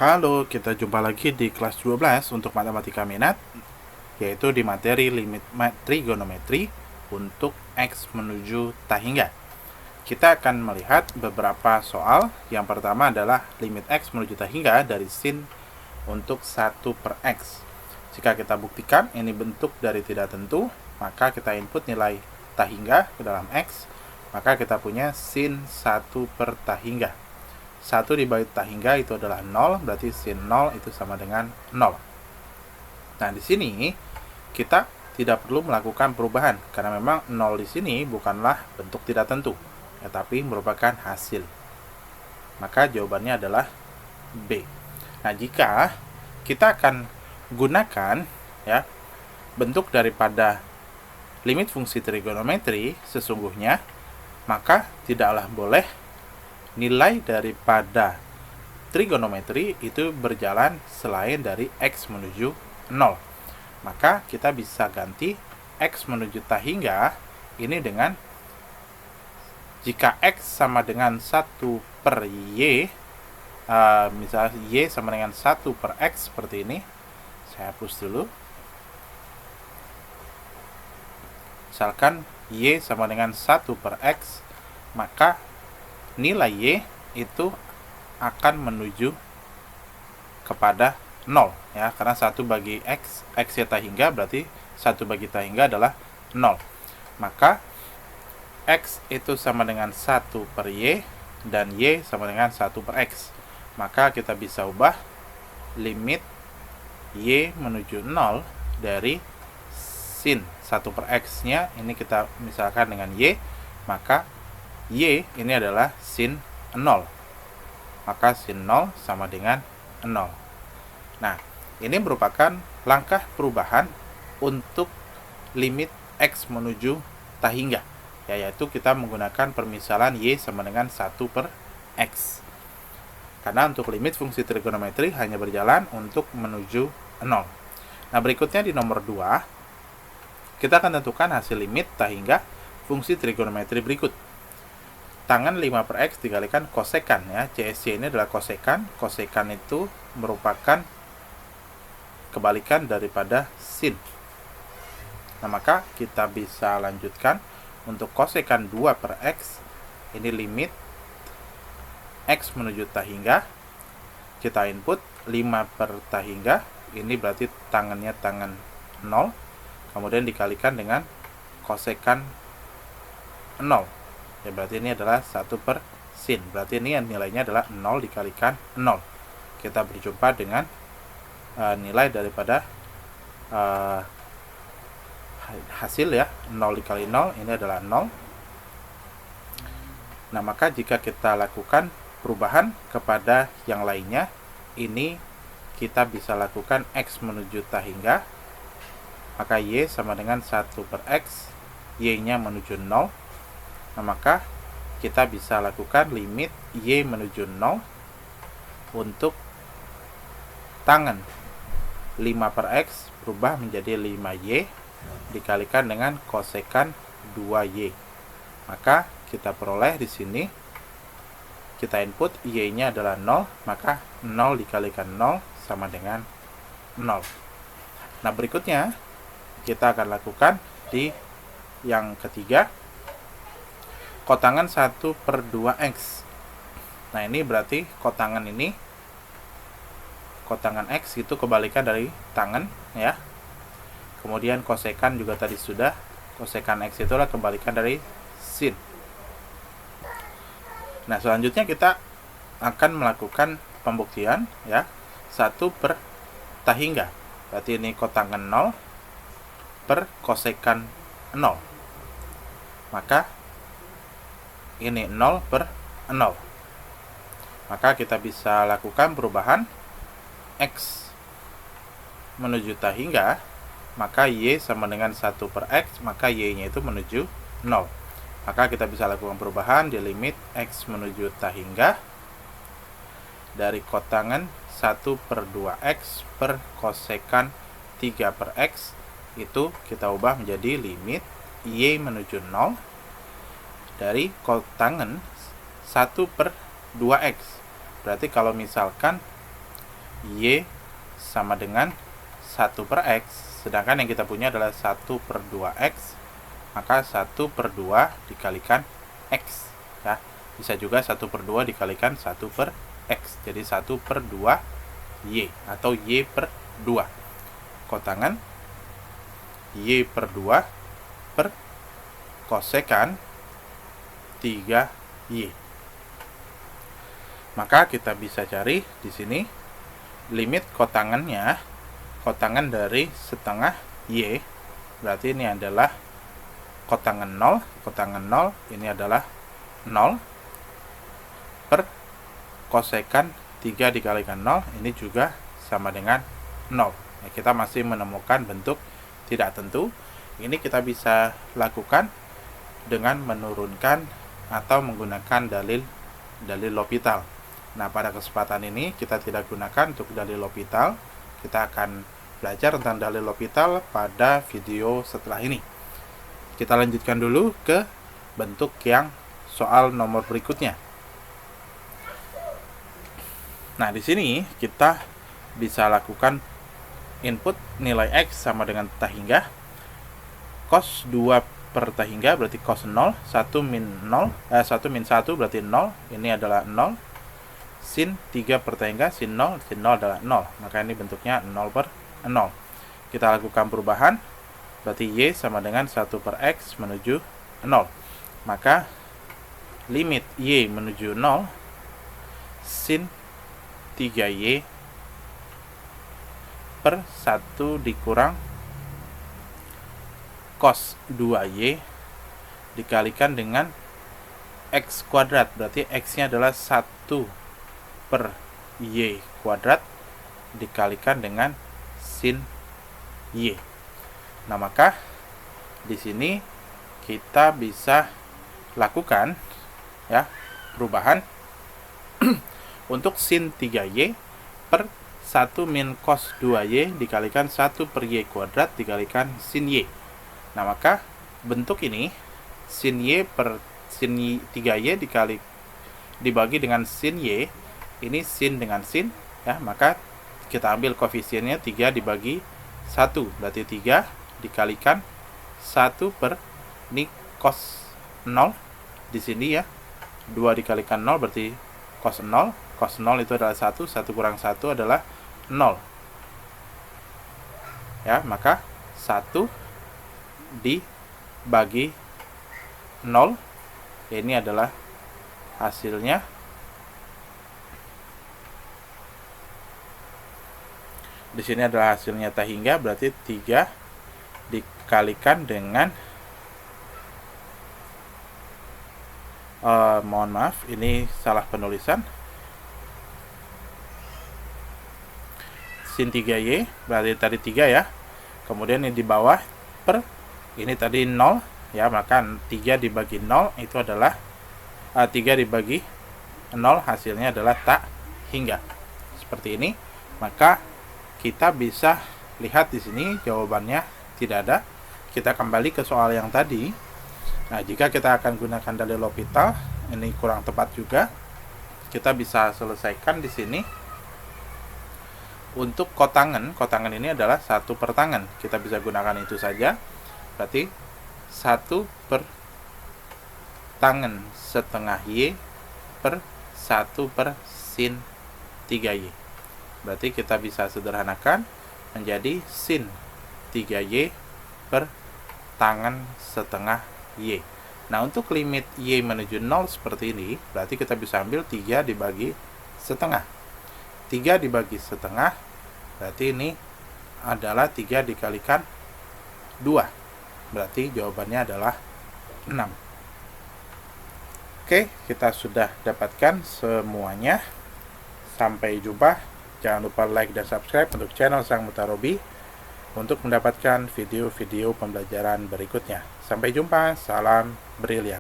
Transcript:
Halo, kita jumpa lagi di kelas 12 untuk matematika minat, yaitu di materi limit trigonometri untuk X menuju tak hingga. Kita akan melihat beberapa soal. Yang pertama adalah limit X menuju tak hingga dari sin untuk 1 per X. Jika kita buktikan ini bentuk dari tidak tentu, maka kita input nilai tak hingga ke dalam X, maka kita punya sin 1 per tak hingga. 1 dibagi tak hingga itu adalah 0, berarti sin 0 itu sama dengan 0. Nah, di sini kita tidak perlu melakukan perubahan karena memang 0 di sini bukanlah bentuk tidak tentu, tetapi merupakan hasil. Maka jawabannya adalah B. Nah, jika kita akan gunakan ya bentuk daripada limit fungsi trigonometri sesungguhnya, maka tidaklah boleh nilai daripada trigonometri itu berjalan selain dari X menuju 0. Maka kita bisa ganti X menuju tak hingga ini dengan jika X sama dengan 1 per Y, misalnya Y sama dengan 1 per X seperti ini. Saya hapus dulu. Misalkan Y sama dengan 1 per X, maka nilai Y itu akan menuju kepada 0 ya, karena 1 bagi X, X tak hingga berarti 1 bagi tak hingga adalah 0. Maka X itu sama dengan 1 per Y dan Y sama dengan 1 per X. Maka kita bisa ubah limit Y menuju 0 dari sin 1 per X nya, ini kita misalkan dengan Y, maka Y ini adalah sin 0. Maka sin 0 sama dengan 0. Nah, ini merupakan langkah perubahan untuk limit X menuju tak hingga, yaitu kita menggunakan permisalan Y sama dengan 1 per X. Karena untuk limit fungsi trigonometri hanya berjalan untuk menuju 0. Nah, berikutnya di nomor 2, kita akan tentukan hasil limit tak hingga fungsi trigonometri berikut. Tangan 5 per X dikalikan kosekan ya. CSC ini adalah kosekan. Kosekan itu merupakan kebalikan daripada sin. Nah, maka kita bisa lanjutkan untuk kosekan 2 per X. Ini limit X menuju tak hingga. Kita input 5 per tak hingga. Ini berarti tangannya tangan 0. Kemudian dikalikan dengan kosekan 0. Ya, berarti ini adalah 1 per sin. Berarti ini nilainya adalah 0 dikalikan 0. Kita berjumpa dengan nilai daripada hasil ya, 0 dikali 0 ini adalah 0. Nah, maka jika kita lakukan perubahan kepada yang lainnya, ini kita bisa lakukan X menuju tak hingga, maka Y sama dengan 1 per X, Y nya menuju 0. Nah, maka kita bisa lakukan limit Y menuju 0 untuk tangan 5 per X berubah menjadi 5Y dikalikan dengan kosekan 2Y. Maka kita peroleh di sini, kita input Y nya adalah 0, maka 0 dikalikan 0 sama dengan 0. Nah, berikutnya kita akan lakukan di yang ketiga, kotangan 1 per 2X. Nah, ini berarti kotangan ini, kotangan X itu kebalikan dari tangan ya. Kemudian kosekan juga tadi sudah, kosekan X itulah kebalikan dari sin. Nah, selanjutnya kita akan melakukan pembuktian ya, 1 per tak hingga. Berarti ini kotangan 0 per kosekan 0. Maka ini 0 per 0. Maka kita bisa lakukan perubahan X menuju tak hingga, maka Y sama dengan 1 per X, maka Y nya itu menuju 0. Maka kita bisa lakukan perubahan di limit X menuju tak hingga dari kotangan 1 per 2X per kosekan 3 per X, itu kita ubah menjadi limit Y menuju 0 dari kotangan 1 per 2X. Berarti kalau misalkan Y sama dengan 1 per X, sedangkan yang kita punya adalah 1 per 2X, maka 1 per 2 dikalikan X. Ya. Bisa juga 1 per 2 dikalikan 1 per X, jadi 1 per 2 Y, atau Y per 2. Kotangan Y per 2 per kosekan 3Y. Maka kita bisa cari di sini limit kotangannya, kotangan dari setengah Y, berarti ini adalah kotangan 0, kotangan 0 ini adalah 0, per kosekan 3 dikalikan 0, ini juga sama dengan 0. Nah, kita masih menemukan bentuk tidak tentu. Ini kita bisa lakukan dengan menurunkan atau menggunakan dalil L'Hopital. Nah, pada kesempatan ini kita tidak gunakan untuk dalil L'Hopital. Kita akan belajar tentang dalil L'Hopital pada video setelah ini. Kita lanjutkan dulu ke bentuk yang soal nomor berikutnya. Nah, di sini kita bisa lakukan input nilai X sama dengan tah hingga. Cos 2 per tah hingga berarti cos 0, 1 min 0, 1 min 1 berarti 0, ini adalah 0. Sin 3 per tah hingga, sin 0 adalah 0, maka ini bentuknya 0 per 0. Kita lakukan perubahan, berarti Y sama dengan 1 per X menuju 0. Maka limit Y menuju 0, sin 3Y per 1 dikurang cos 2Y dikalikan dengan X kuadrat, berarti X-nya adalah 1 per Y kuadrat dikalikan dengan sin Y. Nah, maka di sini kita bisa lakukan ya perubahan untuk sin 3Y per 1 min cos 2Y dikalikan 1 per Y kuadrat dikalikan sin Y. Nah, maka bentuk ini sin Y per sin 3Y dibagi dengan sin Y, ini sin dengan sin, ya, maka kita ambil koefisiennya 3 dibagi 1, berarti 3 dikalikan 1 per ini cos 0 di sini ya, 2 dikalikan 0 berarti cos 0, cos 0 itu adalah 1, 1 kurang 1 adalah 0. Ya, maka 1 dibagi 0, ini adalah hasilnya. Di sini adalah hasilnya tah hingga, berarti 3 dikalikan dengan mohon maaf, ini salah penulisan. Sin 3Y berarti tadi 3 ya. Kemudian ini di bawah per ini tadi 0 ya, maka 3 dibagi 0 itu adalah 3 dibagi 0 hasilnya adalah tah hingga. Seperti ini. Maka kita bisa lihat di sini jawabannya tidak ada. Kita kembali ke soal yang tadi. Nah, jika kita akan gunakan dalil L'Hopital, ini kurang tepat juga. Kita bisa selesaikan di sini. Untuk kotangan ini adalah 1 per tangan. Kita bisa gunakan itu saja. Berarti 1 per tangan setengah Y per 1 per sin 3Y. Berarti kita bisa sederhanakan menjadi sin 3Y per tangan setengah Y. Nah, untuk limit Y menuju 0 seperti ini, berarti kita bisa ambil 3 dibagi setengah. 3 dibagi setengah, berarti ini adalah 3 dikalikan 2. Berarti jawabannya adalah 6. Oke, kita sudah dapatkan semuanya. Sampai jumpa. Jangan lupa like dan subscribe untuk channel Sang Mutarobi untuk mendapatkan video-video pembelajaran berikutnya. Sampai jumpa, salam brilian.